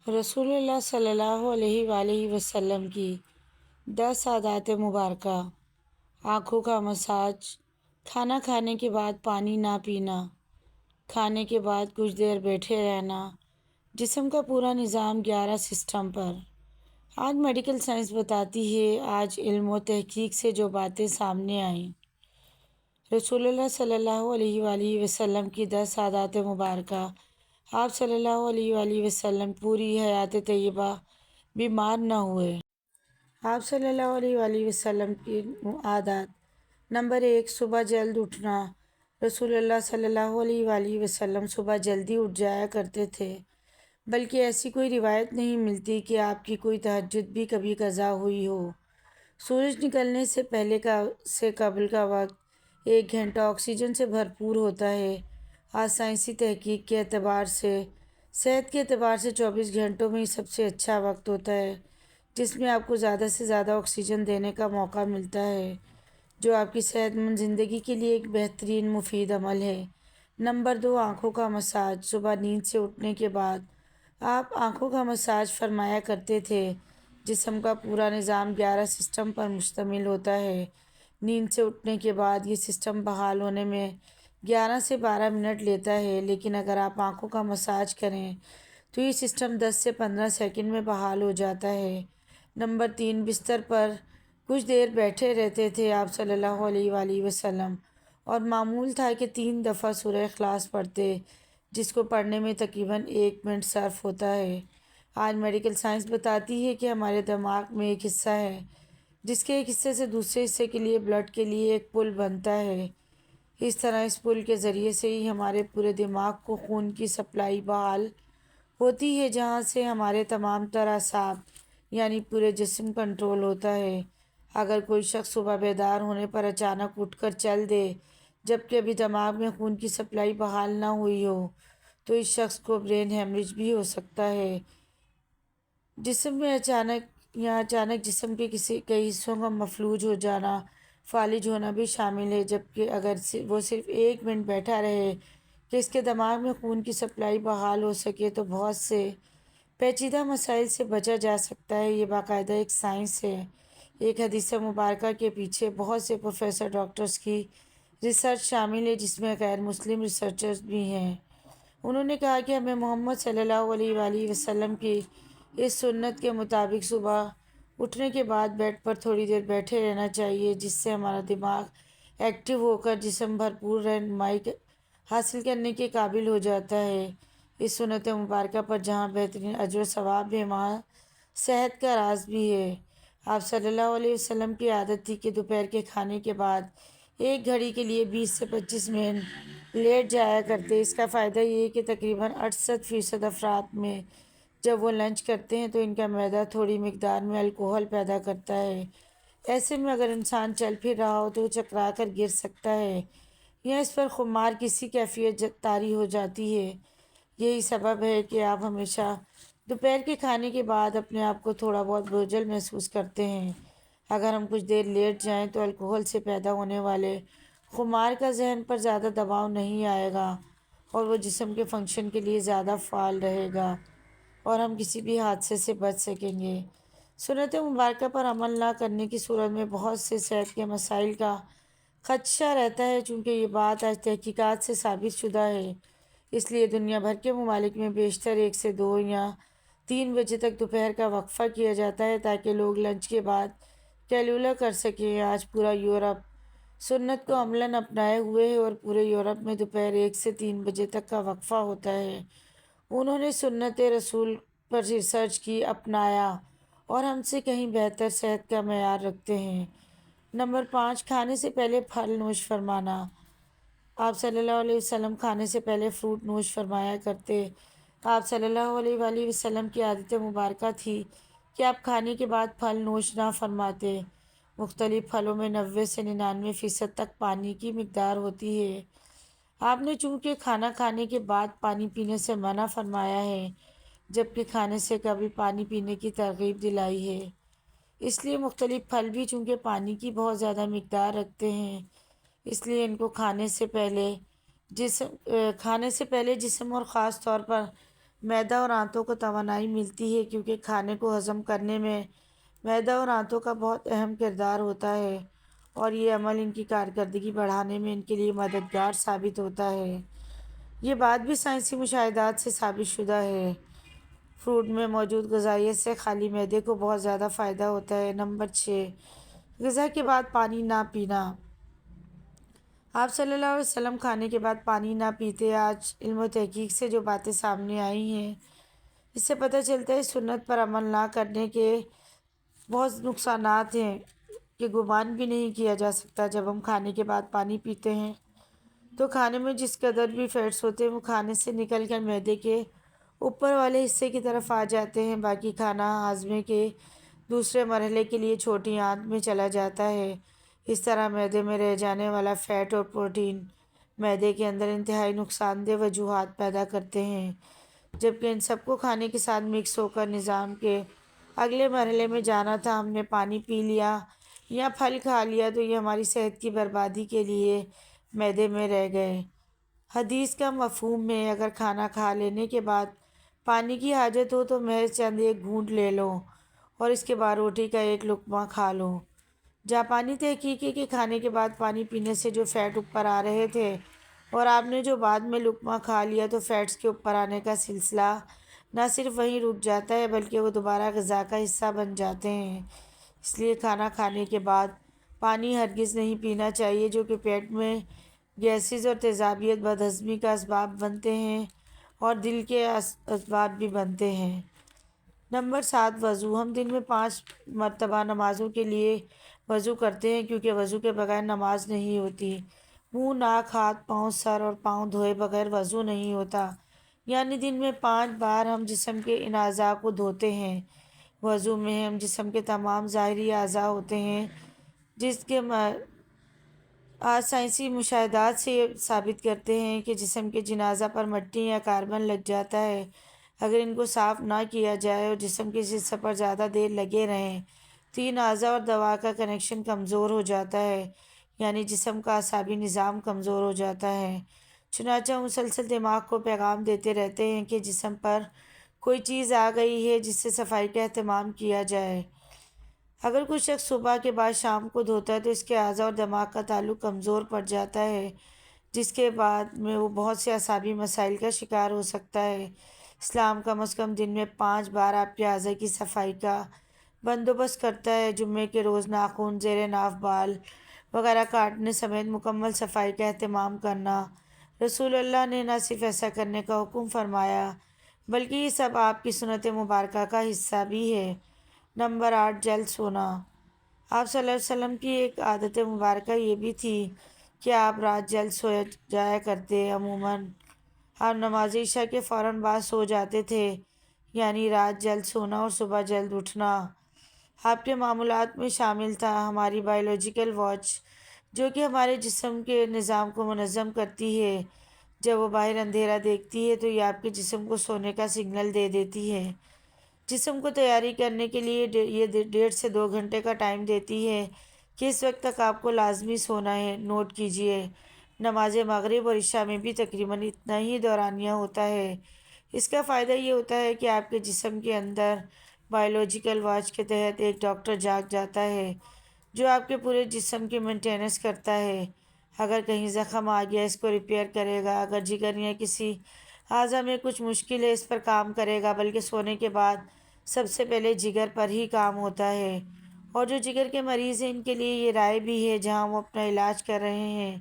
رسول اللہ صلی اللہ علیہ وآلہ وسلم کی 10 عادات مبارکہ۔ آنکھوں کا مساج، کھانا کھانے کے بعد پانی نہ پینا، کھانے کے بعد کچھ دیر بیٹھے رہنا، جسم کا پورا نظام 11 سسٹم پر۔ آج میڈیکل سائنس بتاتی ہے، آج علم و تحقیق سے جو باتیں سامنے آئیں۔ رسول اللہ صلی اللہ علیہ وآلہ وسلم کی 10 عادات مبارکہ۔ آپ صلی اللہ علیہ وآلہ وسلم پوری حیات طیبہ بیمار نہ ہوئے۔ آپ صلی اللہ علیہ وآلہ وسلم کی عادات۔ نمبر 1، صبح جلد اٹھنا۔ رسول اللہ صلی اللہ علیہ وآلہ وسلم صبح جلدی اٹھ جایا کرتے تھے، بلکہ ایسی کوئی روایت نہیں ملتی کہ آپ کی کوئی تہجد بھی کبھی قضا ہوئی ہو۔ سورج نکلنے سے قبل کا وقت 1 گھنٹہ آکسیجن سے بھرپور ہوتا ہے۔ آج سائنسی تحقیق کے اعتبار سے، صحت کے اعتبار سے 24 گھنٹوں میں ہی سب سے اچھا وقت ہوتا ہے، جس میں آپ کو زیادہ سے زیادہ آکسیجن دینے کا موقع ملتا ہے، جو آپ کی صحت مند زندگی کے لیے ایک بہترین مفید عمل ہے۔ نمبر 2، آنکھوں کا مساج۔ صبح نیند سے اٹھنے کے بعد آپ آنکھوں کا مساج فرمایا کرتے تھے۔ جسم کا پورا نظام 11 سسٹم پر مشتمل ہوتا ہے۔ نیند سے اٹھنے کے بعد یہ سسٹم بحال ہونے میں 11 سے 12 منٹ لیتا ہے، لیکن اگر آپ آنکھوں کا مساج کریں تو یہ سسٹم 10 سے 15 سیکنڈ میں بحال ہو جاتا ہے۔ نمبر 3، بستر پر کچھ دیر بیٹھے رہتے تھے آپ صلی اللہ علیہ وآلہ وسلم، اور معمول تھا کہ 3 دفعہ سورہ اخلاص پڑھتے، جس کو پڑھنے میں تقریباً 1 منٹ صرف ہوتا ہے۔ آج میڈیکل سائنس بتاتی ہے کہ ہمارے دماغ میں ایک حصہ ہے، جس کے ایک حصے سے دوسرے حصے کے لیے بلڈ کے لیے ایک پل بنتا ہے۔ اس طرح اس پل کے ذریعے سے ہی ہمارے پورے دماغ کو خون کی سپلائی بحال ہوتی ہے، جہاں سے ہمارے تمام تر اعصاب یعنی پورے جسم کنٹرول ہوتا ہے۔ اگر کوئی شخص صبح بیدار ہونے پر اچانک اٹھ کر چل دے جبکہ ابھی دماغ میں خون کی سپلائی بحال نہ ہوئی ہو، تو اس شخص کو برین ہیمریج بھی ہو سکتا ہے۔ جسم میں اچانک جسم کے کئی حصوں کا مفلوج ہو جانا، فالج ہونا بھی شامل ہے، جبکہ اگر وہ صرف 1 منٹ بیٹھا رہے کہ اس کے دماغ میں خون کی سپلائی بحال ہو سکے تو بہت سے پیچیدہ مسائل سے بچا جا سکتا ہے۔ یہ باقاعدہ ایک سائنس ہے۔ ایک حدیث مبارکہ کے پیچھے بہت سے پروفیسر ڈاکٹرز کی ریسرچ شامل ہے، جس میں غیر مسلم ریسرچرز بھی ہیں۔ انہوں نے کہا کہ ہمیں محمد صلی اللہ علیہ وآلہ وسلم کی اس سنت کے مطابق صبح اٹھنے کے بعد بیڈ پر تھوڑی دیر بیٹھے رہنا چاہیے، جس سے ہمارا دماغ ایکٹیو ہو کر جسم بھرپور رہنمائی حاصل کرنے کے قابل ہو جاتا ہے۔ اس سنت مبارکہ پر جہاں بہترین اجر و ثواب ہے، وہاں صحت کا راز بھی ہے۔ آپ صلی اللہ علیہ وسلم کی عادت تھی کہ دوپہر کے کھانے کے بعد 1 گھڑی کے لیے 20 سے 25 منٹ لیٹ جایا کرتے۔ اس کا فائدہ یہ ہے کہ تقریباً 68% افراد میں جب وہ لنچ کرتے ہیں تو ان کا معدہ تھوڑی مقدار میں الکحل پیدا کرتا ہے۔ ایسے میں اگر انسان چل پھر رہا ہو تو وہ چکرا کر گر سکتا ہے یا اس پر خمار کسی کیفیت طاری ہو جاتی ہے۔ یہی سبب ہے کہ آپ ہمیشہ دوپہر کے کھانے کے بعد اپنے آپ کو تھوڑا بہت بوجھل محسوس کرتے ہیں۔ اگر ہم کچھ دیر لیٹ جائیں تو الکحل سے پیدا ہونے والے خمار کا ذہن پر زیادہ دباؤ نہیں آئے گا اور وہ جسم کے فنکشن کے لیے زیادہ فعال رہے گا اور ہم کسی بھی حادثے سے بچ سکیں گے۔ سنت مبارکہ پر عمل نہ کرنے کی صورت میں بہت سے صحت کے مسائل کا خدشہ رہتا ہے۔ چونکہ یہ بات آج تحقیقات سے ثابت شدہ ہے، اس لیے دنیا بھر کے ممالک میں بیشتر 1 سے 2 یا 3 بجے تک دوپہر کا وقفہ کیا جاتا ہے تاکہ لوگ لنچ کے بعد قیلولہ کر سکیں۔ آج پورا یورپ سنت کو عملاً اپنائے ہوئے ہے اور پورے یورپ میں دوپہر 1 سے 3 بجے تک کا وقفہ ہوتا ہے۔ انہوں نے سنت رسول پر ریسرچ کی، اپنایا اور ہم سے کہیں بہتر صحت کا معیار رکھتے ہیں۔ نمبر 5، کھانے سے پہلے پھل نوش فرمانا۔ آپ صلی اللہ علیہ وسلم کھانے سے پہلے فروٹ نوش فرمایا کرتے۔ آپ صلی اللہ علیہ وآلہ وسلم کی عادت مبارکہ تھی کہ آپ کھانے کے بعد پھل نوش نہ فرماتے۔ مختلف پھلوں میں 90 سے 99% تک پانی کی مقدار ہوتی ہے۔ آپ نے چونکہ کھانا کھانے کے بعد پانی پینے سے منع فرمایا ہے، جبکہ کھانے سے قبل پانی پینے کی ترغیب دلائی ہے۔ اس لیے مختلف پھل بھی چونکہ پانی کی بہت زیادہ مقدار رکھتے ہیں، اس لیے ان کو کھانے سے پہلے جسم اور خاص طور پر معدہ اور آنتوں کو توانائی ملتی ہے، کیونکہ کھانے کو ہضم کرنے میں معدہ اور آنتوں کا بہت اہم کردار ہوتا ہے، اور یہ عمل ان کی کارکردگی بڑھانے میں ان کے لیے مددگار ثابت ہوتا ہے۔ یہ بات بھی سائنسی مشاہدات سے ثابت شدہ ہے۔ فروٹ میں موجود غذائیت سے خالی معدے کو بہت زیادہ فائدہ ہوتا ہے۔ نمبر 6، غذا کے بعد پانی نہ پینا۔ آپ صلی اللہ علیہ وسلم کھانے کے بعد پانی نہ پیتے۔ آج علم و تحقیق سے جو باتیں سامنے آئی ہیں، اس سے پتہ چلتا ہے سنت پر عمل نہ کرنے کے بہت نقصانات ہیں کہ گمان بھی نہیں کیا جا سکتا۔ جب ہم کھانے کے بعد پانی پیتے ہیں تو کھانے میں جس قدر بھی فیٹس ہوتے ہیں وہ کھانے سے نکل کر معدے کے اوپر والے حصے کی طرف آ جاتے ہیں۔ باقی کھانا ہاضمے کے دوسرے مرحلے کے لیے چھوٹی آنت میں چلا جاتا ہے۔ اس طرح معدے میں رہ جانے والا فیٹ اور پروٹین معدے کے اندر انتہائی نقصان دہ وجوہات پیدا کرتے ہیں، جبکہ ان سب کو کھانے کے ساتھ مکس ہو کر نظام کے اگلے مرحلے میں جانا تھا۔ ہم نے پانی پی لیا یا پھل کھا لیا تو یہ ہماری صحت کی بربادی کے لیے معدے میں رہ گئے۔ حدیث کا مفہوم ہے، اگر کھانا کھا لینے کے بعد پانی کی حاجت ہو تو محض چند ایک گھونٹ لے لو اور اس کے بعد روٹی کا ایک لقمہ کھا لو۔ جاپانی تحقیق ہے کہ کھانے کے بعد پانی پینے سے جو فیٹ اوپر آ رہے تھے اور آپ نے جو بعد میں لقمہ کھا لیا تو فیٹس کے اوپر آنے کا سلسلہ نہ صرف وہیں رک جاتا ہے بلکہ وہ دوبارہ غذا کا حصہ بن جاتے ہیں۔ اس لیے کھانا کھانے کے بعد پانی ہرگز نہیں پینا چاہیے، جو کہ پیٹ میں گیسز اور تیزابیت، بدہضمی کا اسباب بنتے ہیں اور دل کے اسباب بھی بنتے ہیں۔ نمبر 7، وضو۔ ہم دن میں 5 مرتبہ نمازوں کے لیے وضو کرتے ہیں، کیونکہ وضو کے بغیر نماز نہیں ہوتی۔ منہ، ناک، ہاتھ، پاؤں، سر اور پاؤں دھوئے بغیر وضو نہیں ہوتا، یعنی دن میں 5 بار ہم جسم کے ان اعضاء کو دھوتے ہیں۔ وضو میں ہم جسم کے تمام ظاہری اعضاء ہوتے ہیں، جس کے آج سائنسی مشاہدات سے یہ ثابت کرتے ہیں کہ جسم کے جن اعضاء پر مٹی یا کاربن لگ جاتا ہے، اگر ان کو صاف نہ کیا جائے اور جسم کے حصے پر زیادہ دیر لگے رہیں تو ان اعضاء اور دوا کا کنیکشن کمزور ہو جاتا ہے، یعنی جسم کا اعصابی نظام کمزور ہو جاتا ہے۔ چنانچہ ہم مسلسل دماغ کو پیغام دیتے رہتے ہیں کہ جسم پر کوئی چیز آ گئی ہے جس سے صفائی کا اہتمام کیا جائے۔ اگر کوئی شخص صبح کے بعد شام کو دھوتا ہے تو اس کے اعضاء اور دماغ کا تعلق کمزور پڑ جاتا ہے، جس کے بعد میں وہ بہت سے اعصابی مسائل کا شکار ہو سکتا ہے۔ اسلام کم از کم دن میں 5 بار آپ کے اعضاء کی صفائی کا بندوبست کرتا ہے۔ جمعے کے روز ناخن، زیر ناف بال وغیرہ کاٹنے سمیت مکمل صفائی کا اہتمام کرنا۔ رسول اللہ نے نہ صرف ایسا کرنے کا حکم فرمایا بلکہ یہ سب آپ کی سنت مبارکہ کا حصہ بھی ہے۔ نمبر 8، جلد سونا۔ آپ صلی اللہ علیہ وسلم کی ایک عادت مبارکہ یہ بھی تھی کہ آپ رات جلد سو جایا کرتے۔ عموماً آپ نماز عشاء کے فوراً بعد سو جاتے تھے، یعنی رات جلد سونا اور صبح جلد اٹھنا آپ کے معمولات میں شامل تھا۔ ہماری بائیولوجیکل واچ، جو کہ ہمارے جسم کے نظام کو منظم کرتی ہے، جب وہ باہر اندھیرا دیکھتی ہے تو یہ آپ کے جسم کو سونے کا سگنل دے دیتی ہے۔ جسم کو تیاری کرنے کے لیے یہ 1.5 سے 2 گھنٹے کا ٹائم دیتی ہے کہ اس وقت تک آپ کو لازمی سونا ہے۔ نوٹ کیجئے، نماز مغرب اور عشاء میں بھی تقریباً اتنا ہی دورانیہ ہوتا ہے۔ اس کا فائدہ یہ ہوتا ہے کہ آپ کے جسم کے اندر بائیولوجیکل واچ کے تحت ایک ڈاکٹر جاگ جاتا ہے جو آپ کے پورے جسم کی مینٹیننس کرتا ہے۔ اگر کہیں زخم آ گیا اس کو ریپیئر کرے گا، اگر جگر یا کسی اعضاء میں کچھ مشکل ہے اس پر کام کرے گا۔ بلکہ سونے کے بعد سب سے پہلے جگر پر ہی کام ہوتا ہے، اور جو جگر کے مریض ہیں ان کے لیے یہ رائے بھی ہے جہاں وہ اپنا علاج کر رہے ہیں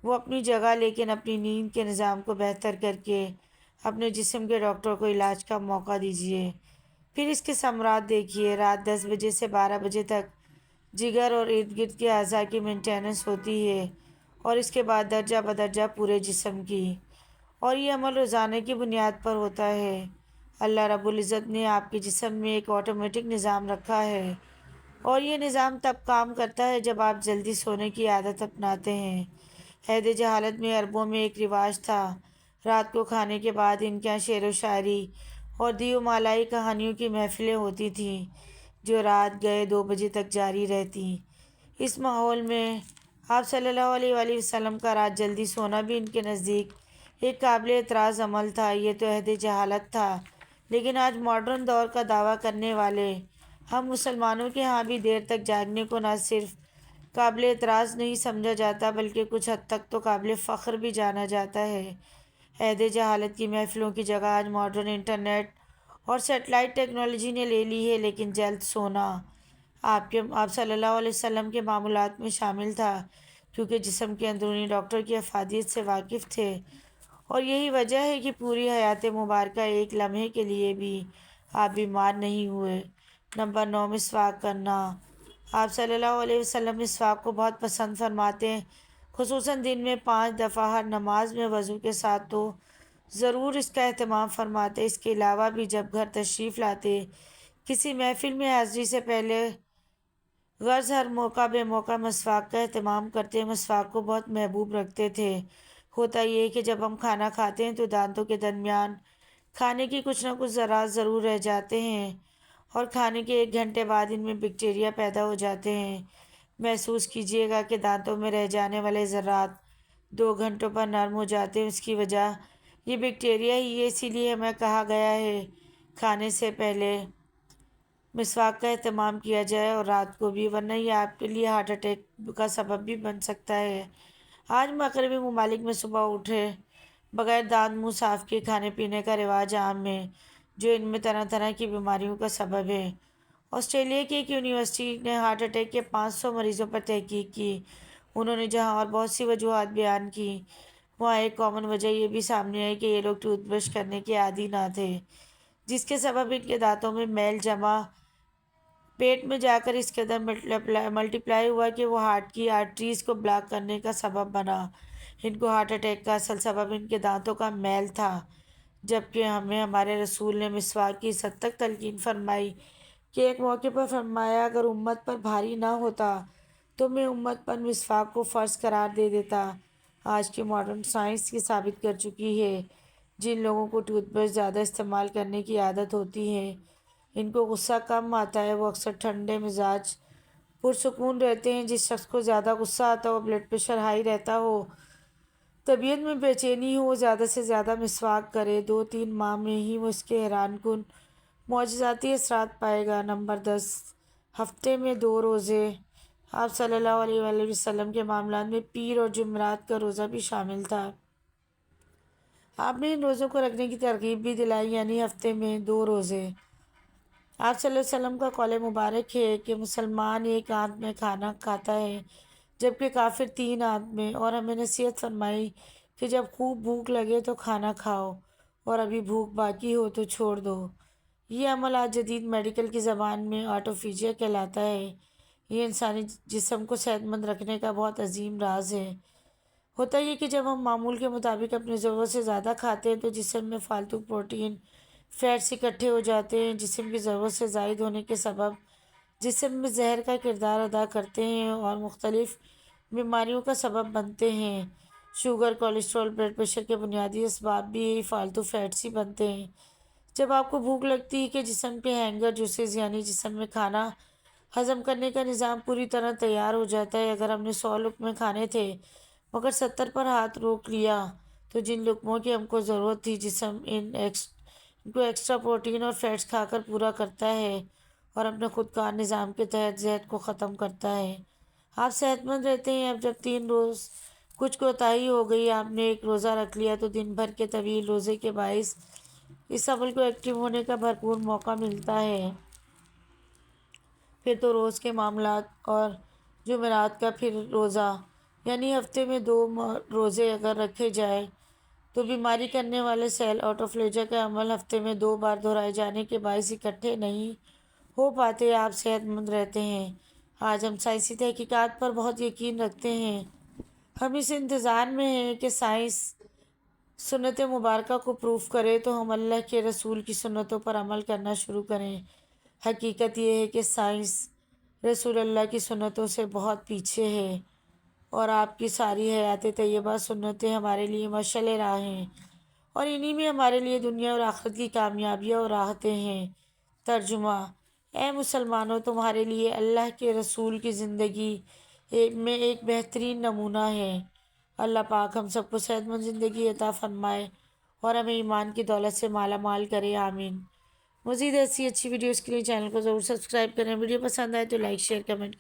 وہ اپنی جگہ، لیکن اپنی نیند کے نظام کو بہتر کر کے اپنے جسم کے ڈاکٹر کو علاج کا موقع دیجیے۔ پھر اس کے ثمرات دیکھیے۔ رات 10 بجے سے 12 بجے تک جگر اور ارد گرد کے اعضاء کی مینٹیننس ہوتی ہے، اور اس کے بعد درجہ بدرجہ پورے جسم کی، اور یہ عمل روزانہ کی بنیاد پر ہوتا ہے۔ اللہ رب العزت نے آپ کے جسم میں ایک آٹومیٹک نظام رکھا ہے، اور یہ نظام تب کام کرتا ہے جب آپ جلدی سونے کی عادت اپناتے ہیں۔ عہد جہالت میں عربوں میں ایک رواج تھا، رات کو کھانے کے بعد ان کے یہاں شعر و شاعری اور دیو مالائی کہانیوں کی محفلیں ہوتی تھیں جو رات گئے 2 بجے تک جاری رہتی۔ اس ماحول میں آپ صلی اللہ علیہ وآلہ وسلم کا رات جلدی سونا بھی ان کے نزدیک ایک قابل اعتراض عمل تھا، یہ تو عہد جہالت تھا۔ لیکن آج ماڈرن دور کا دعویٰ کرنے والے ہم مسلمانوں کے ہاں بھی دیر تک جاگنے کو نہ صرف قابل اعتراض نہیں سمجھا جاتا بلکہ کچھ حد تک تو قابل فخر بھی جانا جاتا ہے۔ عہد جہالت کی محفلوں کی جگہ آج ماڈرن انٹرنیٹ اور سیٹلائٹ ٹیکنالوجی نے لے لی ہے، لیکن جلد سونا آپ صلی اللہ علیہ وسلم کے معمولات میں شامل تھا، کیونکہ جسم کے اندرونی ڈاکٹر کی افادیت سے واقف تھے، اور یہی وجہ ہے کہ پوری حیات مبارکہ ایک لمحے کے لیے بھی آپ بیمار نہیں ہوئے۔ نمبر 9، مسواک کرنا۔ آپ صلی اللہ علیہ وسلم مسواک کو بہت پسند فرماتے ہیں، خصوصاً دن میں 5 دفعہ، ہر نماز میں وضو کے ساتھ تو ضرور اس کا اہتمام فرماتے۔ اس کے علاوہ بھی جب گھر تشریف لاتے، کسی محفل میں حاضری سے پہلے غرض ہر موقع بے موقع مسواک کا اہتمام کرتے، مسواک کو بہت محبوب رکھتے تھے۔ ہوتا یہ ہے کہ جب ہم کھانا کھاتے ہیں تو دانتوں کے درمیان کھانے کی کچھ نہ کچھ ذرات ضرور رہ جاتے ہیں، اور کھانے کے 1 گھنٹے بعد ان میں بیکٹیریا پیدا ہو جاتے ہیں۔ محسوس کیجیے گا کہ دانتوں میں رہ جانے والے ذرات 2 گھنٹوں پر نرم ہو جاتے ہیں۔ اس کی وجہ یہ بیکٹیریا ہی ہے، اسی لیے ہمیں کہا گیا ہے کھانے سے پہلے مسواک کا اہتمام کیا جائے، اور رات کو بھی، ورنہ یہ آپ کے لیے ہارٹ اٹیک کا سبب بھی بن سکتا ہے۔ آج مغربی ممالک میں صبح اٹھے بغیر دانت منہ صاف کیے کھانے پینے کا رواج عام ہے، جو ان میں طرح طرح کی بیماریوں کا سبب ہے۔ آسٹریلیا کی ایک یونیورسٹی نے ہارٹ اٹیک کے 500 مریضوں پر تحقیق کی۔ انہوں نے جہاں اور بہت سی وجوہات بیان کی، وہاں ایک کامن وجہ یہ بھی سامنے آئی کہ یہ لوگ ٹوتھ برش کرنے کے عادی نہ تھے، جس کے سبب ان کے دانتوں میں میل جمع پیٹ میں جا کر اس قدر ملٹیپلائی ہوا کہ وہ ہارٹ کی آرٹریز کو بلاک کرنے کا سبب بنا۔ ان کو ہارٹ اٹیک کا اصل سبب ان کے دانتوں کا میل تھا، جبکہ ہمیں ہمارے رسول نے مسواک کی اس حد تک تلقین فرمائی کہ ایک موقع پر فرمایا، اگر امت پر بھاری نہ ہوتا تو میں امت پر مسواک کو فرض قرار دے دیتا۔ آج کی ماڈرن سائنس یہ ثابت کر چکی ہے، جن لوگوں کو ٹوتھ برش زیادہ استعمال کرنے کی عادت ہوتی ہے، ان کو غصہ کم آتا ہے، وہ اکثر ٹھنڈے مزاج پرسکون رہتے ہیں۔ جس شخص کو زیادہ غصہ آتا ہو، بلڈ پریشر ہائی رہتا ہو، طبیعت میں بے چینی ہو، وہ زیادہ سے زیادہ مسواک کرے، 2-3 ماہ میں ہی وہ اس کے حیران کن معجزاتی اثرات پائے گا۔ نمبر 10، ہفتے میں 2 روزے۔ آپ صلی اللہ علیہ وآلہ وسلم کے معاملات میں پیر اور جمعرات کا روزہ بھی شامل تھا۔ آپ نے ان روزوں کو رکھنے کی ترغیب بھی دلائی، یعنی ہفتے میں 2 روزے۔ آپ صلی اللہ علیہ وسلم کا قول مبارک ہے کہ مسلمان 1 آنت میں کھانا کھاتا ہے، جبکہ کافر 3 آنت میں، اور ہمیں نصیحت فرمائی کہ جب خوب بھوک لگے تو کھانا کھاؤ، اور ابھی بھوک باقی ہو تو چھوڑ دو۔ یہ عمل آج جدید میڈیکل کی زبان میں آٹوفیجیا کہلاتا ہے۔ یہ انسانی جسم کو صحت مند رکھنے کا بہت عظیم راز ہے۔ ہوتا یہ کہ جب ہم معمول کے مطابق اپنی ضرورت سے زیادہ کھاتے ہیں تو جسم میں فالتو پروٹین، فیٹس اکٹھے ہو جاتے ہیں، جسم کی ضرورت سے زائد ہونے کے سبب جسم میں زہر کا کردار ادا کرتے ہیں اور مختلف بیماریوں کا سبب بنتے ہیں۔ شوگر، کولیسٹرول، بلڈ پریشر کے بنیادی اسباب بھی یہی فالتو فیٹس ہی بنتے ہیں۔ جب آپ کو بھوک لگتی ہے کہ جسم کے ہینگر جوسز، یعنی جسم میں کھانا ہضم کرنے کا نظام پوری طرح تیار ہو جاتا ہے۔ اگر ہم نے 100 لقمے کھانے تھے مگر 70 پر ہاتھ روک لیا تو جن لقموں کی ہم کو ضرورت تھی، جسم ان کو ایکسٹرا پروٹین اور فیٹس کھا کر پورا کرتا ہے اور اپنے خود کار نظام کے تحت زہر کو ختم کرتا ہے۔ آپ صحت مند رہتے ہیں۔ اب جب 3 روز کچھ کوتاہی ہو گئی، آپ نے 1 روزہ رکھ لیا، تو دن بھر کے طویل روزے کے باعث اس عمل کو ایکٹیو ہونے کا بھرپور موقع ملتا ہے۔ پھر تو روز کے معاملات اور جمعرات کا پھر روزہ، یعنی ہفتے میں 2 روزے اگر رکھے جائے تو بیماری کرنے والے سیل آٹوفیجیا کا عمل ہفتے میں 2 بار دہرائے جانے کے باعث اکٹھے نہیں ہو پاتے، آپ صحت مند رہتے ہیں۔ آج ہم سائنسی تحقیقات پر بہت یقین رکھتے ہیں۔ ہم اس انتظار میں ہیں کہ سائنس سنت مبارکہ کو پروف کرے تو ہم اللہ کے رسول کی سنتوں پر عمل کرنا شروع کریں۔ حقیقت یہ ہے کہ سائنس رسول اللہ کی سنتوں سے بہت پیچھے ہے، اور آپ کی ساری حیات طیبہ سنتیں ہمارے لیے مشعل راہ ہیں، اور انہی میں ہمارے لیے دنیا اور آخرت کی کامیابیاں اور راحتیں ہیں۔ ترجمہ: اے مسلمانوں، تمہارے لیے اللہ کے رسول کی زندگی میں ایک بہترین نمونہ ہے۔ اللہ پاک ہم سب کو صحت مند زندگی عطا فرمائے اور ہمیں ایمان کی دولت سے مالا مال کرے، آمین۔ مزید ایسی اچھی ویڈیوز کے لیے چینل کو ضرور سبسکرائب کریں۔ ویڈیو پسند آئے تو لائک شیئر کمنٹ